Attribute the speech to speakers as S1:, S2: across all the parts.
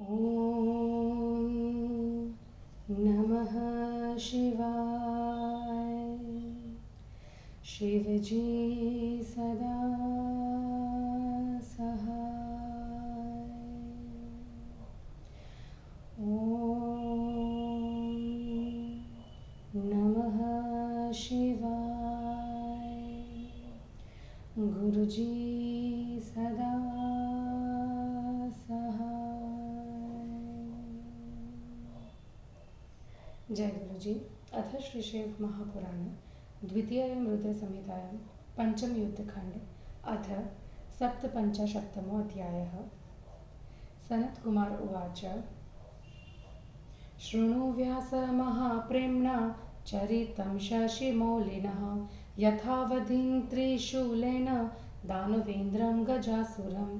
S1: ॐ नमः शिवाय। शिवजी सदा सहाय। ॐ नमः शिवाय। गुरुजी सदा जय गुरुजी। अथ श्री शिव महापुराण द्वितीयं रुद्रसंहितायां पंचम युद्धखंड अथ सप्तपञ्चाशत्तमोऽध्यायः। सनत्कुमार उवाच। शृणु व्यास महाप्रेम्णा चरितं शशिमौलिनः यथावधिं त्रिशूलेन दानवेन्द्रं गजासुरं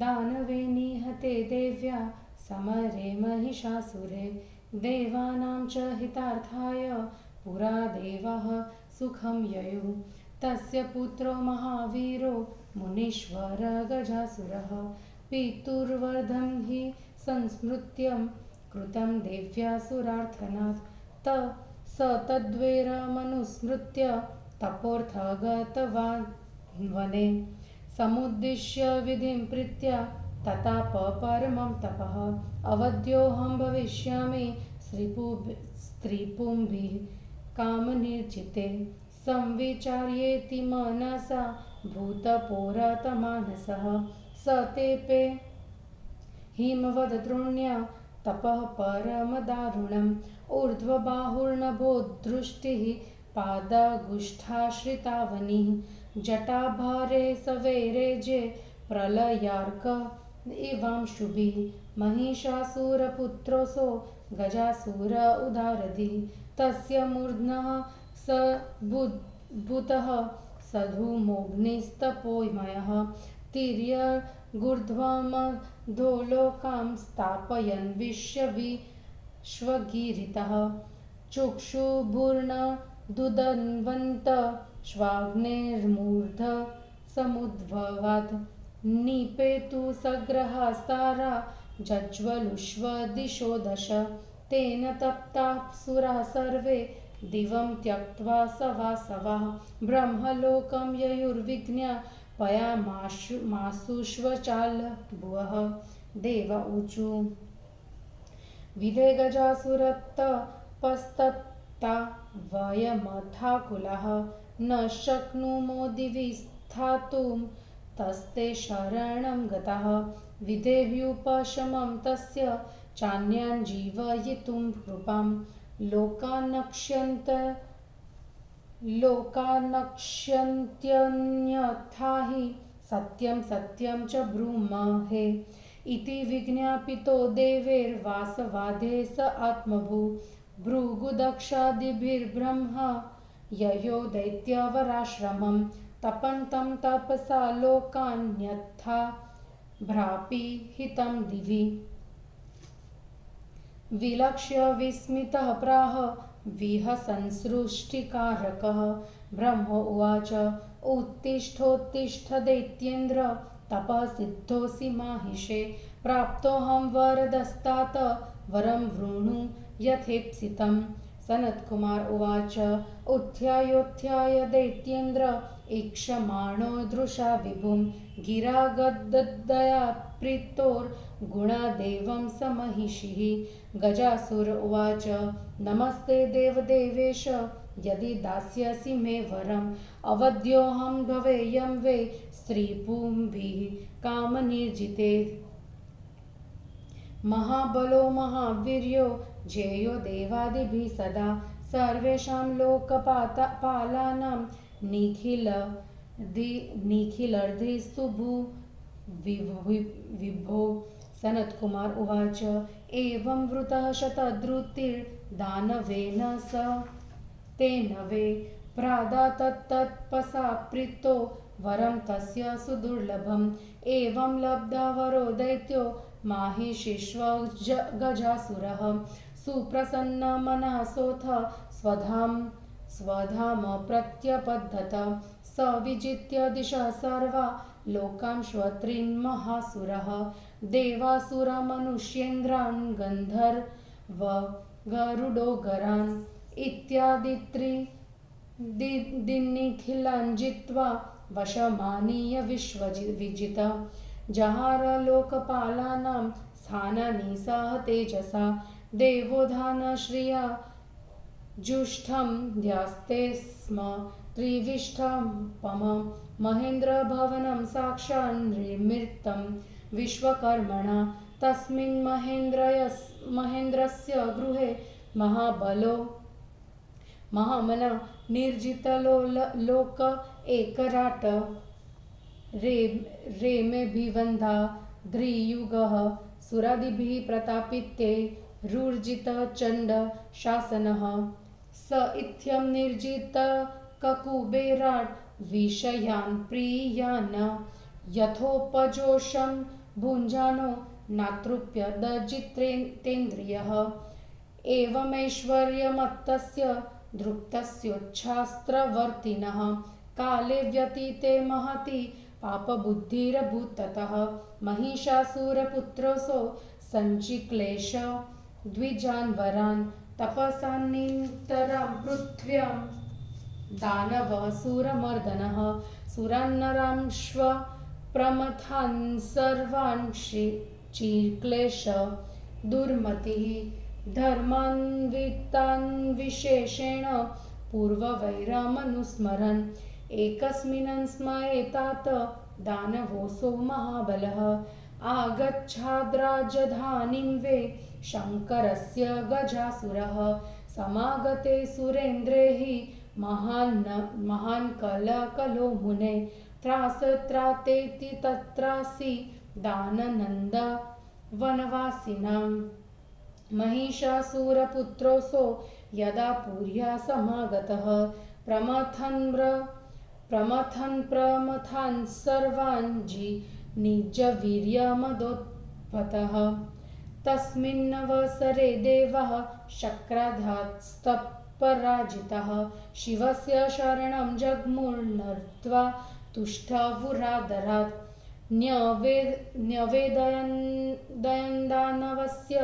S1: दानवे निहते देव्या समरे महिषासुरे देवानां च हितार्थाय पुरा देवाः सुखं ययुः तस्य पुत्रो महावीरो मुनीश्वर गजासुरः पितुर्वधं हि संस्मृत्य कृतं देव्यासुरार्थनात् स तद्वैरमनुस्मृत्य तपोर्थगतवान् वने समुद्दिश्य विधिं प्रीत्या तताप परमं तपः अवध्योऽहं भविष्यामि स्त्रीपुंभिः कामनिर्जिते संविचार्येति मनसा भूतपोरतमानसः स तेपे हिमवद्द्रोण्या तपः परमदारुणम् ऊर्ध्वबाहुर्नभो दृष्टिः पादागुष्ठाश्रितावनिः जटाभारे सवेरेजे प्रलयार्क इवांशुभिः महिषासुरपुत्रोऽसौ गजासुर उदारधिः तस्य मूर्ध्नः स भूतः सधूमोऽग्निस्तपोमयः तिर्यगूर्ध्वमधोलोकां स्थापयन् विश्वगीरितः चक्षुर्भुर्नदुदन्वन्त श्वाग्नेर्मूर्ध समुद्भवात् निपेतु सग्रहस्तारा जज्वलुष्व दिशो दश तेन तप्ताः सुराः सर्वे दिवं त्यक्त्वा सवासवाः ब्रह्मलोकं ययुर्विज्ञा पयामाशुश्वचालभुवः देव ऊचु विधे गजासुरतपस्तप्ता वयमथाकुलः न शक्नुमो दिवि स्थातुं तस्ते शरणं गतः विधेह्युपशमं तस्य चान्यान् जीवयितुं कृपां लोकानक्ष्यन्त्यन्यथा हि सत्यं सत्यं च ब्रूमहे इति विज्ञापितो देवैर्वासवादे स आत्मभू भृगुदक्षादिभिर्ब्रह्मा ययो दैत्यवराश्रमं तपन्तं तपसा लोकान्यथा भ्रापि हितं दिवि विलक्ष्य विस्मितः प्राह विहसन्सृष्टिकारकः ब्रह्म उवाच उत्तिष्ठोत्तिष्ठ दैत्येन्द्र तपःसिद्धोऽसि माहिषे प्राप्तोऽहं वरदस्तात् वरं वृणु यथेप्सितम् सनत्कुमार उवाच उत्थ्यायोत्थ्याय दैत्येन्द्र ईक्षमाणो दृशा विभुं गिरा गद्दया प्रीतोर्गुणदेवं स महिषिः गजासुर उवाच नमस्ते देवदेवेश यदि दास्यसि मे वरम् अवध्योऽहं भवेयं वै स्त्रीपुंभिः कामनिर्जिते महाबलो महावीर्यो जेयो देवादिभिः सदा सर्वेषां लोकपालानां निखिलर्धिस्तुभु विभो सनत्कुमार उवाच एवं वृतः शतधृतिर्दानवेन स तेन वै प्रादातत्तपसा प्रीतो वरं तस्य सुदुर्लभम् एवं लब्धा वरो दैत्यो माहिषीष्वगजासुरः सुप्रसन्नमनसोऽथ स्वधाम प्रत्यपद्धत स विजित्य दिशः सर्वा लोकां श्वत्रीन्महासुरः देवासुरमनुष्येन्द्रान् गन्धर्व गरुडोगरान् इत्यादि त्रिदिन्निखिलान् जित्वा वशमानीय विश्वविजित जहार लोकपालानां स्थानानि सह तेजसा देवोधानश्रिया जुष्टं ध्यास्ते स्म त्रिविष्टपम महेन्द्रभवनं साक्षात् निर्मितं विश्वकर्मणा तस्मिन् महेन्द्रस्य गृहे महामना निर्जितलोक एकराट रेमेभिवन्धा द्रियुगः सुरादिभिः प्रतापिते रुर्जितचण्ड शासनः स इत्थं निर्जितककुबेराट् विषयान् प्रियान् यथोपजोषं भुञ्जानो नातृप्यदजितेन्द्रियः एवमैश्वर्यमत्तस्य धृप्तस्योच्छास्त्रवर्तिनः काले व्यतीते महति पापबुद्धिरभूत्ततः महिषासुरपुत्रोऽसौ सञ्चिक्लेश द्विजान्वरान् तपसान्नितरां पृथ्व्यां दानवसुरमर्दनः सुरान्नरांश्व प्रमथान् सर्वान् चिक्लेश दुर्मतिः धर्मान्वितान् विशेषेण पूर्ववैरमनुस्मरन् एकस्मिन् स्मरेतात् दानवोऽसौ महाबलः आगच्छाद्राजधानीं वै शङ्करस्य गजासुरः समागते सुरेन्द्रैः महान् कलकलो मुने त्रासत्रातेति तत्रासि दाननन्द वनवासिनां महिषासुरपुत्रोऽसौ यदा पुर्या समागतः प्रमथान् सर्वान् निजवीर्यमदोत्पतः तस्मिन्नवसरे देवः शक्राघातस्तपराजितः शिवस्य शरणं जग्मुर्नत्वा तुष्टवुरादरात् न्यवेदयन्दानवस्य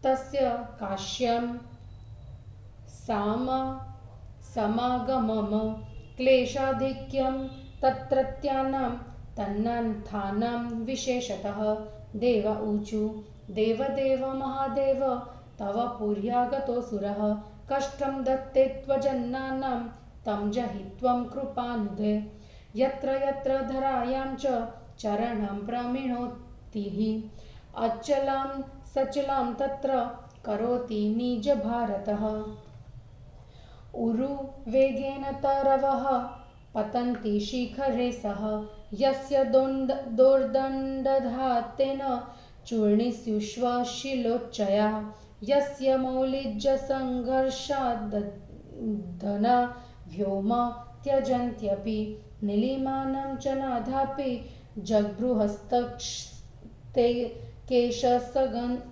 S1: तस्य काश्यं समागमम् क्लेशाधिक्यं तत्रत्यानां तन्नाथानां विशेषतः देव ऊचु देवदेव महादेव तव पुर्यागतोऽसुरः कष्टं दत्ते त्वजन्नानां तं जहित्वं कृपानुदे यत्र यत्र धरायां च चरणं प्रमिणोतिः अचलां सचलां तत्र करोति निजभारतः उरुवेगेन तरवः पतन्ति शिखरे सह यस्य दोर्दण्डधातेन चूर्णिस्युष्वशिलोच्चया यस्य मौलिज्यसङ्घर्षाद्धना व्योम त्यजन्त्यपि नीलिमानं च नाधापि जग्बृहस्तस्ते केशसङ्गजं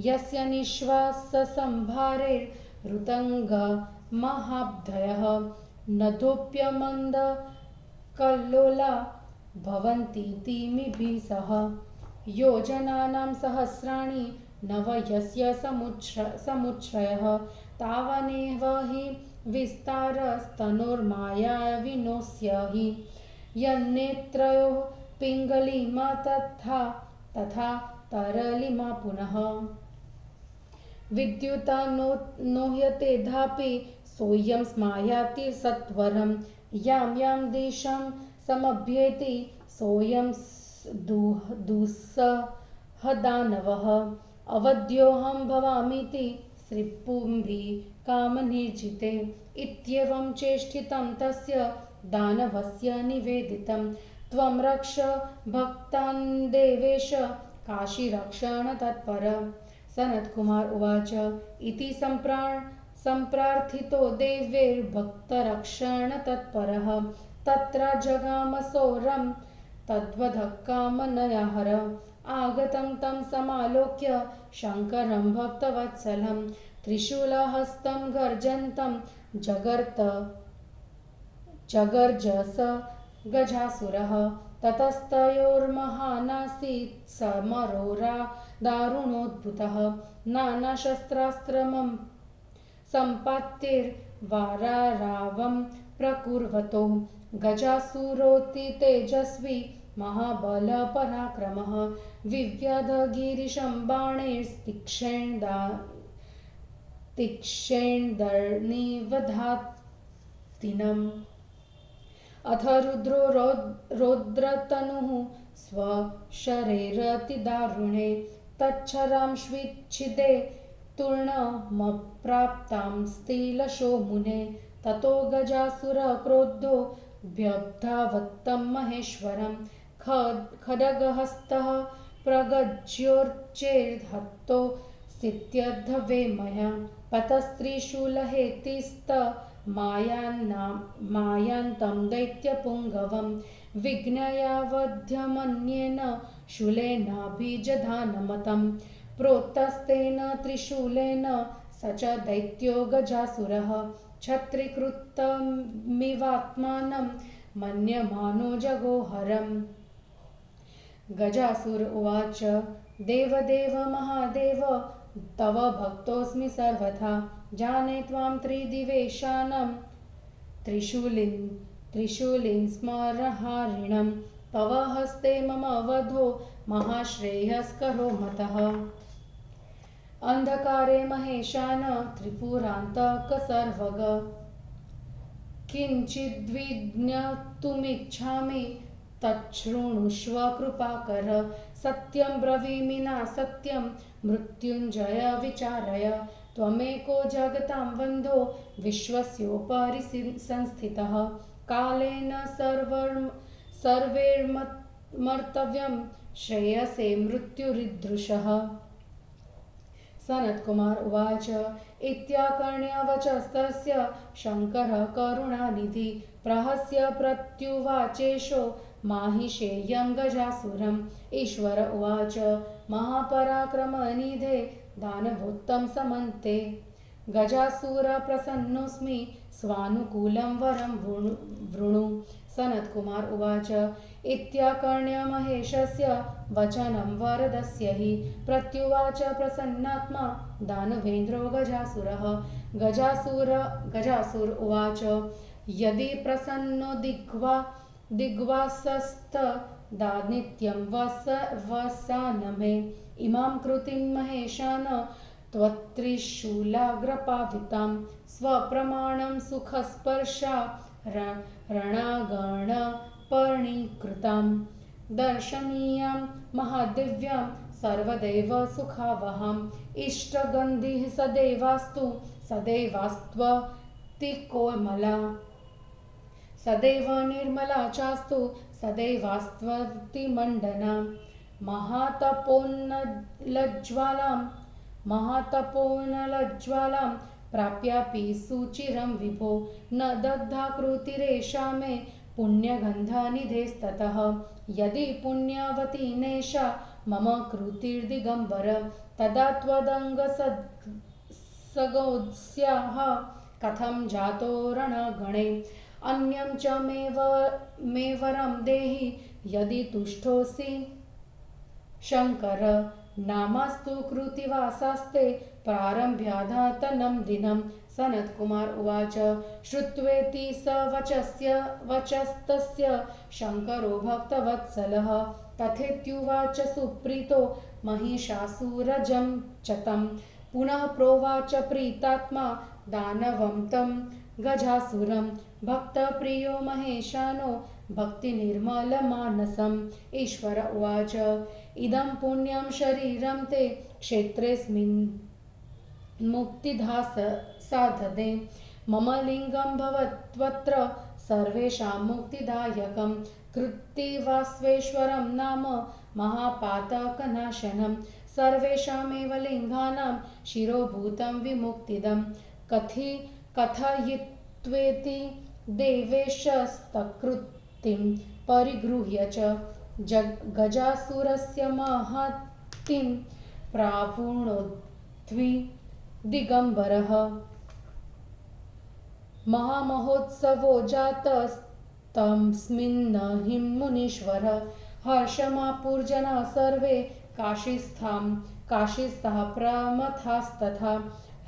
S1: यस्य निःश्वाससंभारे ऋतङ्गमहाब्धयः नदोप्यमन्दकल्लोला भवन्तीतिमिभिः सह योजनानां सहस्राणि नव यस्य समुच्छ्रयः तावनेव हि विस्तारस्तनोर्मायाविनोऽस्य हि यन्नेत्रयोः पिङ्गलिमा तथा तरलिमा पुनः विद्युता नोह्यतेऽधापि सोऽयं स्मायाति सत्वरं यां दिशां समभ्येति सोऽयं दुस्सहदानवः अवध्योऽहं भवामीति श्रीपुंभिकामनिर्जिते इत्येवं चेष्टितं तस्य दानवस्य निवेदितं त्वं रक्ष भक्तान् देवेश काशीरक्षणतत्पर सनत्कुमार उवाच इति सम्प्रार्थितो देवैर्भक्तरक्षणतत्परः तत्र जगामसौरं तद्वधक्कामनयाहर आगतं तं समालोक्य शङ्करं भक्तवत्सलं त्रिशूलहस्तं गर्जन्तं जगर्ज स गजासुरः ततस्तयोर्महानासीत् समरो दारुणोद्भूतः नानाशस्त्रास्त्रमं सम्पात्यैर्वारारावं प्रकुर्वतो गजासुरोऽति तेजस्वी महाबलपराक्रमः विव्याधगिरिशं बाणैस्तीक्ष्णैर्निवधातिनम् अथ रुद्रो रौद्रतनुः स्वशरैरतिदारुणे तच्छरांश्विच्छिदे तूर्णमप्राप्तां स्त्रीलशो मुने ततो गजासुरः क्रोद्धो व्यधावत्तं महेश्वरं खड्गहस्तः प्रगज्योर्चैर्हतो सित्यद्धवे मया पतस्त्रिशूलहेतिस्तमायान्तं दैत्यपुङ्गवं विघ्नयावध्यमन्येन शूलेनाभिजधानमतं प्रोत्तस्तेन त्रिशूलेन स च दैत्यो गजासुरः छत्रीकृतमिवात्मानं मन्यमानो जगोहरम् गजासुर उवाच देवदेव महादेव तव भक्तोऽस्मि सर्वथा जाने त्वां त्रिदिवेशानं त्रिशूलिं स्मरहारिणं तव हस्ते मम वधो महाश्रेयस्करो मतः अन्धकारे महेशान त्रिपुरान्तकसर्वग किञ्चिद्विज्ञातुमिच्छामि तच्छृणुष्व कृपाकर सत्यं ब्रवीमि नासत्यं मृत्युञ्जय विचारय त्वमेको जगतां वन्धो विश्वस्योपरि संस्थितः कालेन सर्वैर्मर्तव्यं श्रेयसे मृत्युरीदृशः सनत्कुमार उवाच इत्याकर्ण्यवचस्तस्य शङ्करः करुणानिधि प्रहस्य प्रत्युवाचेशो माहिषेयं गजासुरम् ईश्वर उवाच महापराक्रमनिधे दानवोत्तम समन्ते गजासुरप्रसन्नोऽस्मि स्वानुकूलं वरं वृणु सनत्कुमार उवाच इत्याकर्ण्य महेशस्य वचनं वरदस्य हि प्रत्युवाच प्रसन्नात्मा दानवेन्द्रो गजासुरः गजासुर उवाच यदि प्रसन्नो दिग्वासस्तदानित्यं वसानमे इमां कृतिं महेशान त्वत्त्रिशूलाग्रपावितां स्वप्रमाणं सुखस्पर्शा रणागणपर्णीकृतां दर्शनीयां महादिव्यां सर्वदेव सुखावहाम् इष्टगन्धिः सदैवास्त्वतिकोमला सदैव निर्मला चास्तु सदैवास्त्वतिमण्डना महातपोनलज्ज्वालां प्राप्यापि सुचिरं विभो न दग्धाकृतिरेषा मे पुण्यगन्धनिधेस्ततः यदि पुण्यवतीनेषा मम कृतिर्दिगम्बर तदा त्वदङ्गसगोत्स्याः कथं जातो रणगणे अन्यं च मे वरं देहि यदि तुष्टोऽसि शङ्कर नामास्तु कृतिवासास्ते प्रारम्भ्याधातनं दिनं सनत्कुमार उवाच श्रुत्वेति स वचस्तस्य शङ्करो भक्तवत्सलः तथेत्युवाच सुप्रीतो महिषासुरजं च तं पुनः प्रोवाच प्रीतात्मा दानवं तं गजासुरं भक्तप्रियो महेशानो भक्तिनिर्मलमानसम् ईश्वर उवाच इदं पुण्यं शरीरं ते क्षेत्रेऽस्मिन् मुक्तिधा साधते मम लिङ्गं भवत्वत्र सर्वेषां मुक्तिदायकं कृत्तिवास्वेश्वरं नाम महापातकनाशनं सर्वेषामेव लिङ्गानां शिरोभूतं विमुक्तिदं कथयित्वेति देवेशस्तकृतिं परिगृह्य च गजासुरस्य महतीं प्रावृणोद्विदिगम्बरः महामहोत्सवो जातस्तदा तस्मिन् हि मुनीश्वर हर्षमापुर्जना सर्वे काशीस्थः प्रमथास्तथा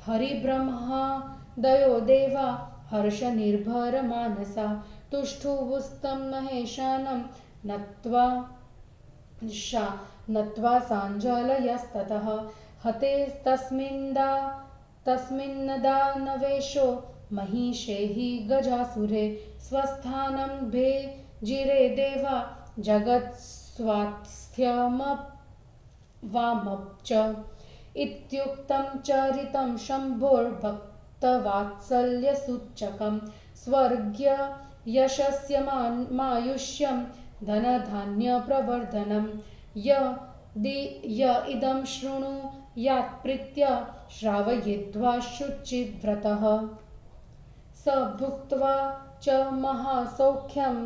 S1: हरिब्रह्मादयो देवा हर्षनिर्भरमानसा तुष्टुवुस्तं महेशानं नत्वा साञ्जलयस्ततः हते तस्मिन् दानवेशो महिषे हि गजासुरे स्वस्थानं भेजिरे देवा जगत्स्वास्थ्यमवामच इत्युक्तं चरितं शम्भोर्भक्तवात्सल्यसूचकं स्वर्ग्य यशस्य मायुष्यं धनधान्यप्रवर्धनं य इदं शृणुयात्प्रीत्य श्रावयित्वा शुचिव्रतः स भुक्त्वा च महासौख्यं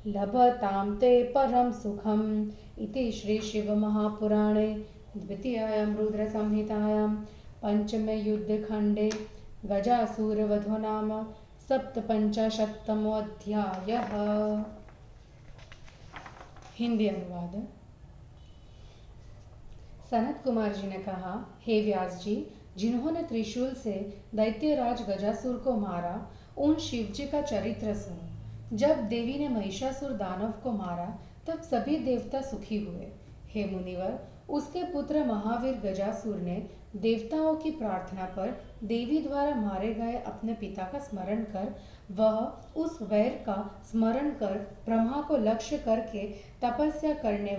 S1: लभतां ते परं सुखम् इति श्री शिवमहापुराणे द्वितीयायां रुद्रसंहितायां पंचमे युद्धखण्डे गजासुरवधो नाम 57तमोऽध्यायः। हिंदी अनुवाद। सनत कुमार जी ने कहा, हे व्यास जी, जिन्होंने त्रिशूल से दैत्यराज गजासुर को मारा, उन शिवजी का चरित्र सुनो। जब देवी ने महिषासुर दानव को मारा तब सभी देवता सुखी हुए। हे मुनिवर, उसके पुत्र महावीर गजासुर ने देवताओं की प्रार्थना पर देवी द्वारा मारे गए अपने पिता का स्मरण कर वह उस वैर का स्मरण कर ब्रह्मा को लक्ष्य करके तपस्या करने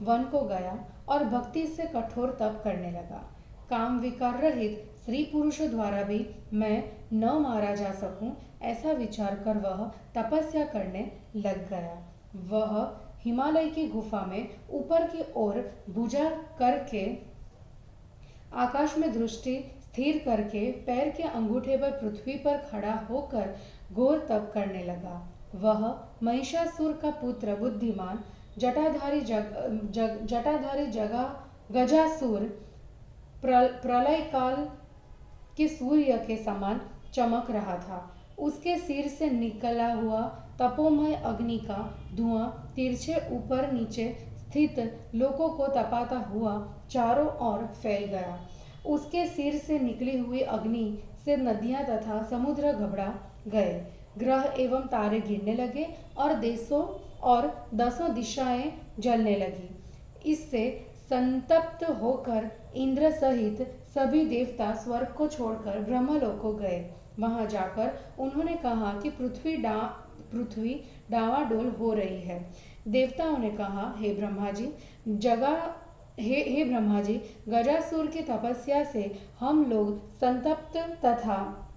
S1: वन को गया और भक्ति से कठोर तप करने लगा। काम विकार रहित स्त्री पुरुषों द्वारा भी मैं न मारा जा सकूं, ऐसा विचार कर वह तपस्या करने लग गया। वह हिमालय की गुफा में ऊपर की ओर भुजा करके आकाश में दृष्टि स्थिर करके पैर के अंगूठे पर पृथ्वी पर खड़ा होकर घोर तप करने लगा। वह महिषासुर का पुत्र बुद्धिमान जटाधारी गजासुर प्रलय काल के सूर्य के समान चमक रहा था। उसके सिर से निकला हुआ तपोमय अग्नि का धुआं तिरछे ऊपर नीचे स्थित लोगों को तपाता हुआ चारों ओर फैल गया। उसके सिर से निकली हुई अग्नि से नदियां तथा समुद्र घबरा गए। ग्रह एवं तारे गिरने लगे और देशों और दसों दिशाएं जलने लगी। इससे संतप्त होकर इंद्र सहित सभी देवता स्वर्ग को छोड़कर ब्रह्मलोक को गए। वहां जाकर उन्होंने कहा कि पृथ्वी डावाडोल हो रही है। देवताओं ने कहा, हे ब्रह्मा जी, गजासुर की तपस्या से हम लोग संतप्त तथा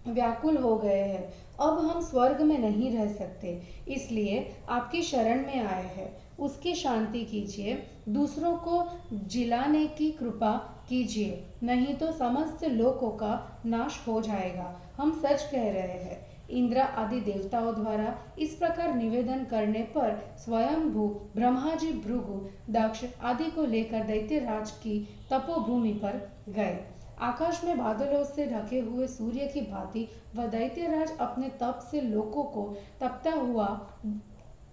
S1: व्याकुल हो गए हैं। अब हम स्वर्ग में नहीं रह सकते, इसलिए आपकी शरण में आए हैं। उसकी शांति कीजिए, दूसरों को जिलाने की कृपा कीजिए, नहीं तो समस्त लोकों का नाश हो जाएगा। हम सच कह रहे हैं। इंद्र आदि देवताओं द्वारा इस प्रकार निवेदन करने पर स्वयंभू ब्रह्मा जी भृगु दक्ष आदि को लेकर दैत्यराज की तपोभूमि पर गए। आकाश में बादलों से ढके हुए सूर्य की भांति वह दैत्यराज अपने तप से लोगों को तपता हुआ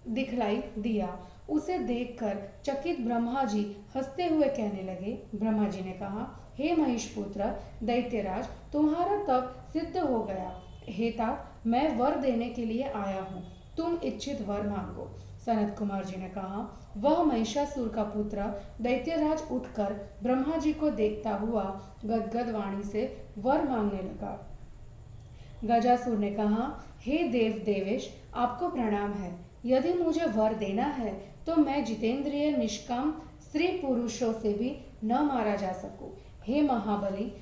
S1: दिखलाई दिया। उसे देखकर चकित ब्रह्मा जी हंसते हुए कहने लगे। ब्रह्मा जी ने कहा, हे महिषपुत्र दैत्यराज, तुम्हारा तप सिद्ध हो गया। हे तात, मैं वर देने के लिए आया हूँ, तुम इच्छित वर मांगो। सनत कुमार जी ने कहा, वह महिषासुर का पुत्र दैत्यराज उठकर ब्रह्मा जी को देखता हुआ गदगद वाणी से वर मांगने लगा। गजासुर ने कहा, हे देवेश, आपको प्रणाम है। यदि मुझे वर देना है तो मैं जितेंद्रिय निष्काम स्त्री पुरुषों से भी न मारा जा सकूं। हे महाबली,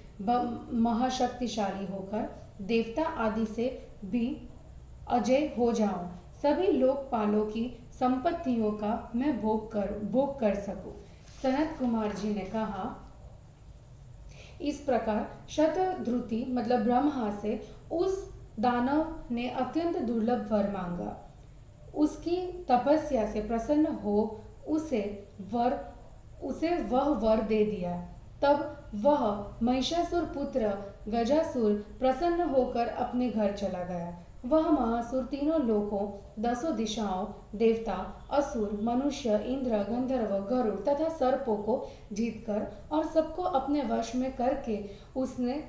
S1: महाशक्तिशाली होकर देवता आदि से भी अजय हो जाऊं, सभी लोकपालों की संपत्तियों का मैं भोग कर सकूं। सनत कुमार जी ने कहा, इस प्रकार शतधृति मतलब ब्रह्मा से उस दानव ने अत्यंत दुर्लभ वर मांगा। उसकी तपस्या से प्रसन्न हो उसे वह वर दे दिया। तब वह महिषासुर पुत्र गजासुर प्रसन्न होकर अपने घर चला गया। वह महासुर तीनों लोकों, 10 दिशाओं, देवता, असुर, मनुष्य, इंद्र, गंधर्व, गरुड़ तथा सर्पों को जीतकर और सबको अपने वश में करके उसने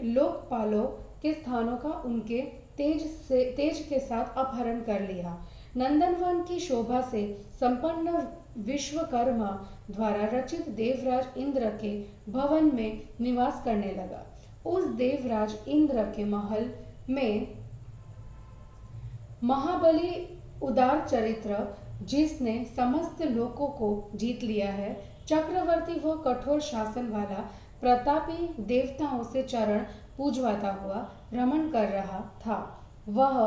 S1: लोकपालों के स्थानों का उनके तेज के साथ अपहरण कर लिया। नंदनवन की शोभा से संपन्न विश्वकर्मा द्वारा रचित देवराज इंद्र के भवन में निवास करने लगा। उस देवराज इंद्र के महल में महाबली उदार चरित्र, जिसने समस्त लोकों को जीत लिया है, चक्रवर्ती व कठोर शासन वाला, प्रतापी, देवताओं से चरण पूजवाता हुआ भ्रमण कर रहा था। वह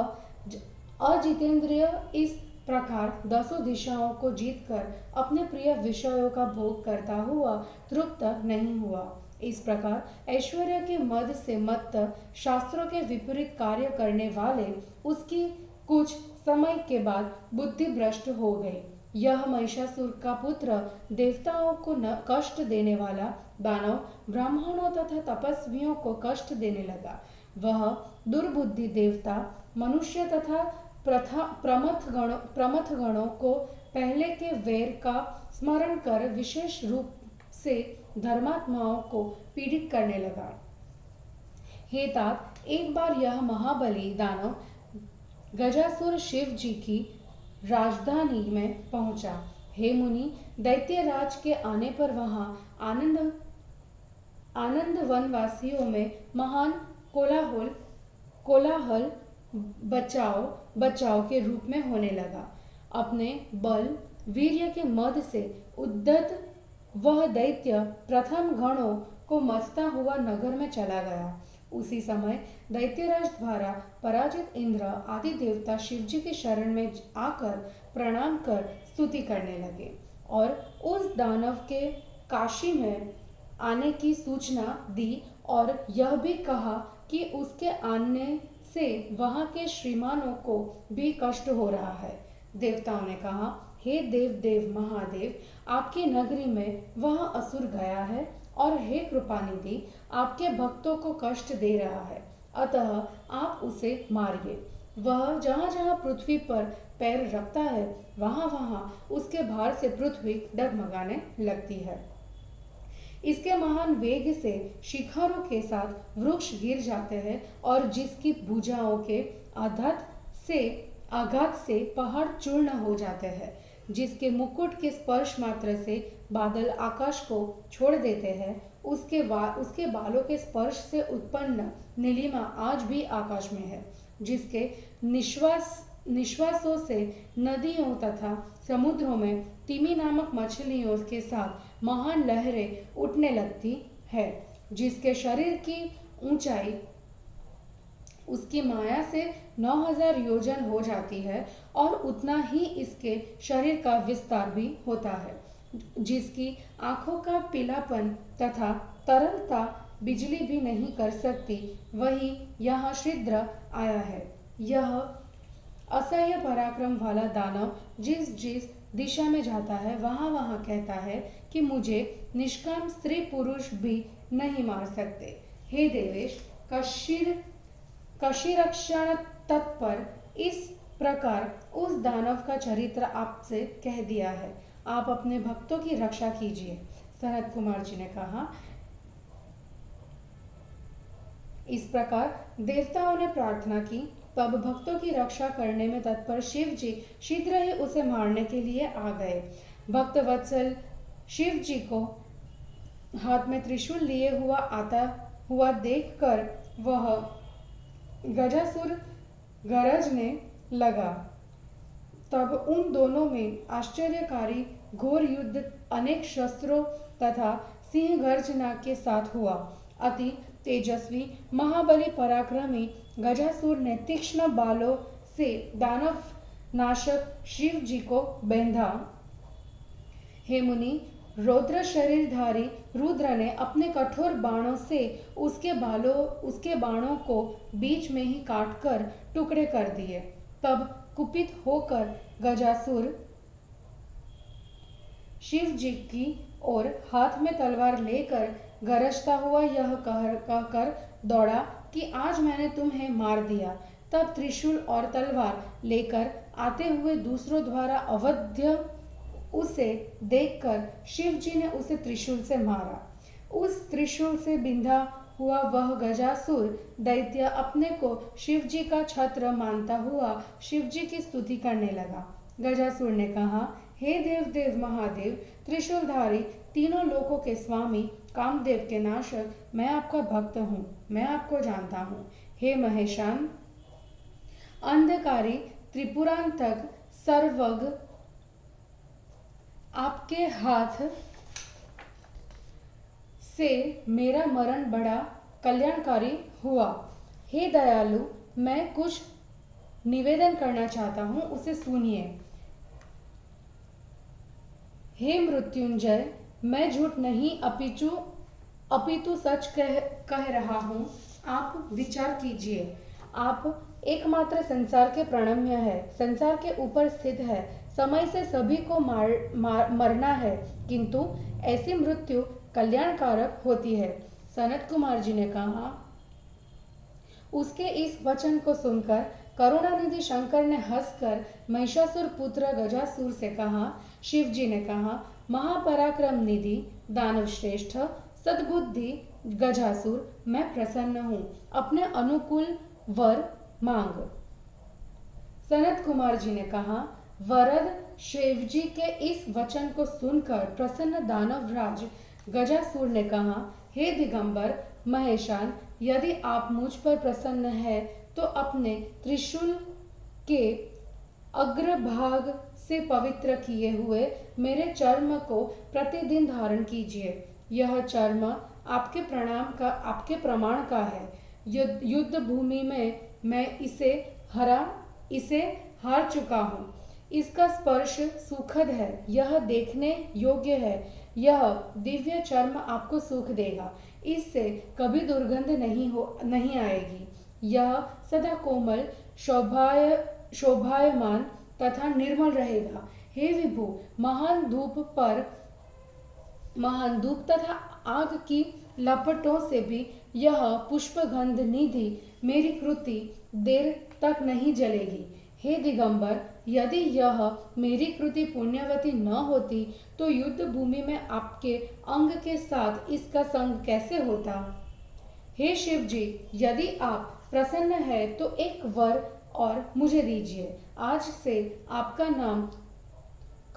S1: अजितेंद्रिय इस प्रकार 10 दिशाओं को जीतकर अपने प्रिय विषयों का भोग करता हुआ तृप्त नहीं हुआ। इस प्रकार ऐश्वर्य के मद से मत्त, शास्त्रों के विपरीत कार्य करने वाले उसकी कुछ समय के बाद बुद्धि भ्रष्ट हो गई। यह महिषासुर का पुत्र देवताओं को कष्ट देने वाला दानव ब्राह्मणों तथा तपस्वियों को कष्ट देने लगा। वह दुर्बुद्धि देवता, मनुष्य तथा प्रमथ गणों को पहले के वैर का स्मरण कर विशेष रूप से धर्मात्माओं को पीड़ित करने लगा। हे तात, एक बार यह महाबली दानव गजासुर शिव जी की राजधानी में पहुंचा। हे मुनि, दैत्यराज के आने पर वहां आनंद वनवासियों में महान कोलाहल बचाव के रूप में होने लगा। अपने बल वीर्य के मद से उद्यत वह दैत्य प्रथम गणों को मथता हुआ नगर में चला गया। उसी समय दैत्यराज द्वारा पराजित इंद्र आदि देवता शिवजी की शरण में आकर प्रणाम कर स्तुति करने लगे और उस दानव के काशी में आने की सूचना दी और यह भी कहा कि उसके आने से वहां के श्रीमानों को भी कष्ट हो रहा है। देवताओं ने कहा, हे देव महादेव, आपकी नगरी में वह असुर गया है और हे कृपानिधि, आपके भक्तों को कष्ट दे रहा है, अतः आप उसे मारिए। वह जहाँ जहाँ पृथ्वी पर पैर रखता है वहाँ वहाँ उसके भार से पृथ्वी डगमगाने लगती है। इसके महान वेग से शिखरों के साथ वृक्ष गिर जाते हैं और जिसकी भुजाओं के आघात से पहाड़ चूर्ण हो जाते हैं, जिसके मुकुट के स्पर्श मात्र से बादल आकाश को छोड़ देते हैं, उसके बालों के स्पर्श से उत्पन्न नीलिमा आज भी आकाश में है, जिसके निश्वासों से नदियों तथा समुद्रों में तिमी नामक मछलियों के साथ महान लहरें उठने लगती है, जिसके शरीर की ऊंचाई उसकी माया से 9000 योजन हो जाती है और उतना ही इसके शरीर का विस्तार भी होता है, जिसकी आंखों का पीलापन तथा तरलता बिजली भी नहीं कर सकती, वही यहाँ शीघ्र आया है। यह असह्य पराक्रम वाला दानव जिस जिस दिशा में जाता है वहाँ वहाँ कहता है कि मुझे निष्काम स्त्री पुरुष भी नहीं मार सकते। हे देवेश, कशीरक्षण तत्पर इस प्रकार उस दानव का चरित्र आपसे कह दिया है, आप अपने भक्तों की रक्षा कीजिए। सनत कुमार जी ने कहा। इस प्रकार देवताओं ने प्रार्थना की। तब भक्तों की रक्षा करने में तत्पर शिव जी शीघ्र ही उसे मारने के लिए आ गए। भक्त वत्सल शिव जी को हाथ में त्रिशूल लिए हुआ आता हुआ देखकर वह गजासुर गरजने लगा। तब उन दोनों में आश्चर्यकारी घोर युद्ध अनेक शस्त्रों तथा सिंह गर्जना के साथ हुआ। अति तेजस्वी महाबली पराक्रमी गजासुर ने तीक्ष्ण बालों से दानव नाशक शिव जी को बेंधा। हे मुनि, रौद्र शरीरधारी रुद्र ने अपने कठोर बाणों से उसके बाणों को बीच में ही काटकर टुकड़े कर दिए। तब कुपित होकर गजासुर शिव जी की ओर हाथ में तलवार लेकर गरजता हुआ यह कहकर दौड़ा कि आज मैंने तुम्हें मार दिया। तब त्रिशूल और तलवार लेकर आते हुए दूसरों द्वारा अवध्य उसे देखकर शिव जी ने उसे त्रिशूल से मारा। उस त्रिशूल से बिंधा हुआ वह गजासुर दैत्य अपने को शिव जी का छत्र मानता हुआ शिव जी की स्तुति करने लगा। गजासुर ने कहा, हे देव देव महादेव, त्रिशूलधारी, तीनों लोकों के स्वामी, कामदेव के नाशक, मैं आपका भक्त हूँ, मैं आपको जानता हूँ। हे महेशान, अंधकारी, त्रिपुरांतक, सर्वज्ञ, आपके हाथ से मेरा मरण बड़ा कल्याणकारी हुआ। हे दयालु, मैं कुछ निवेदन करना चाहता हूँ, उसे सुनिए। हे मृत्युंजय, मैं झूठ नहीं अपितु सच कह रहा हूँ। आप विचार कीजिए। आप एकमात्र संसार के प्रणम्य है, संसार के ऊपर स्थित है, समय से सभी को मरना है, किंतु ऐसी मृत्यु कल्याणकारक होती है। सनत कुमार जी ने कहा। उसके इस वचन को सुनकर करुणानिधि शंकर ने हंसकर महिषासुर पुत्र गजासुर से कहा। शिव जी ने कहा, महापराक्रम निधि, दानव श्रेष्ठ, सद्बुद्धि गजासुर, मैं प्रसन्न हूँ, अपने अनुकूल वर मांग। सनत कुमार जी ने कहा, वरद शिव जी के इस वचन को सुनकर प्रसन्न दानवराज गजासुर ने कहा, हे दिगंबर महेशान, यदि आप मुझ पर प्रसन्न हैं तो अपने त्रिशूल के अग्रभाग से पवित्र किए हुए मेरे चर्म को प्रतिदिन धारण कीजिए। यह चर्म आपके प्रमाण का है। युद्ध भूमि में मैं इसे हार चुका हूँ। इसका स्पर्श सुखद है, यह देखने योग्य है। यह दिव्य चर्म आपको सुख देगा, इससे कभी दुर्गंध नहीं आएगी। यह सदा कोमल, शोभायमान तथा निर्मल रहेगा। हे विभु, महान धूप तथा आग की लपटों से भी यह पुष्पगंध निधि मेरी कृति देर तक नहीं जलेगी। हे दिगंबर, यदि यह मेरी कृति पुण्यवती न होती तो युद्ध भूमि में आपके अंग के साथ इसका संग कैसे होता। हे शिव जी, यदि आप प्रसन्न है तो एक वर और मुझे दीजिए। आज से आपका नाम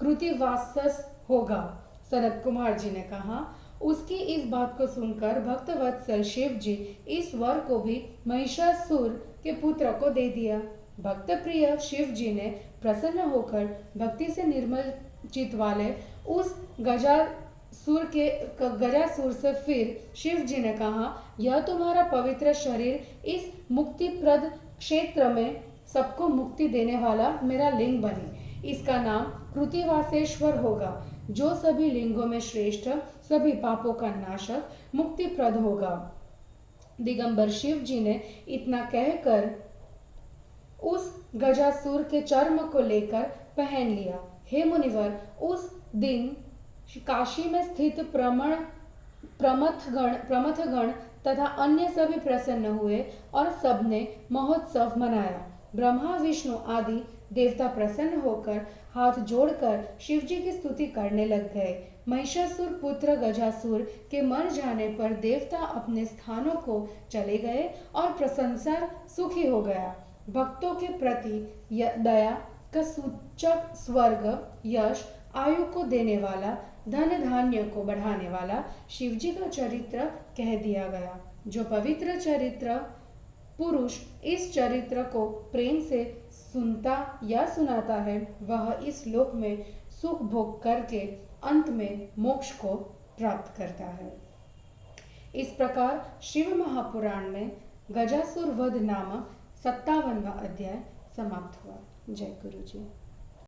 S1: कृतिवासस होगा। सनत कुमार जी ने कहा। उसकी इस बात को सुनकर भक्तवत्सल शिव जी इस वर को भी महिषासुर के पुत्र को दे दिया। भक्त प्रिय शिव जी ने प्रसन्न होकर भक्ति से निर्मल चित्त वाले उस गजासुर से फिर शिव जी ने कहा, यह तुम्हारा पवित्र शरीर इस मुक्तिप्रद क्षेत्र में सबको मुक्ति देने वाला मेरा लिंग बने। इसका नाम कृतिवासेश्वर होगा, जो सभी लिंगों में श्रेष्ठ, सभी पापों का नाशक, मुक्तिप्रद होगा। दिगंबर शिव जी ने इतना कहकर उस गजासुर के चर्म को लेकर पहन लिया। हे मुनिवर, उस दिन काशी में स्थित प्रमथगण तथा अन्य सभी प्रसन्न हुए और सबने महोत्सव मनाया। ब्रह्मा, विष्णु आदि देवता प्रसन्न होकर हाथ जोड़कर शिव जी की स्तुति करने लग गए। महिषासुर पुत्र गजासुर के मर जाने पर देवता अपने स्थानों को चले गए और प्रशंसा सुखी हो गया। भक्तों के प्रति दया का सूचक स्वर्ग, यश, आयु को देने वाला, धन धान्य को बढ़ाने वाला शिव जी का चरित्र कह दिया गया। जो पवित्र चरित्र पुरुष इस चरित्र को प्रेम से सुनता या सुनाता है, वह इस लोक में सुख भोग करके अंत में मोक्ष को प्राप्त करता है। इस प्रकार शिव महापुराण में गजासुर वध नामक 57वां अध्याय समाप्त हुआ। जय गुरु जी।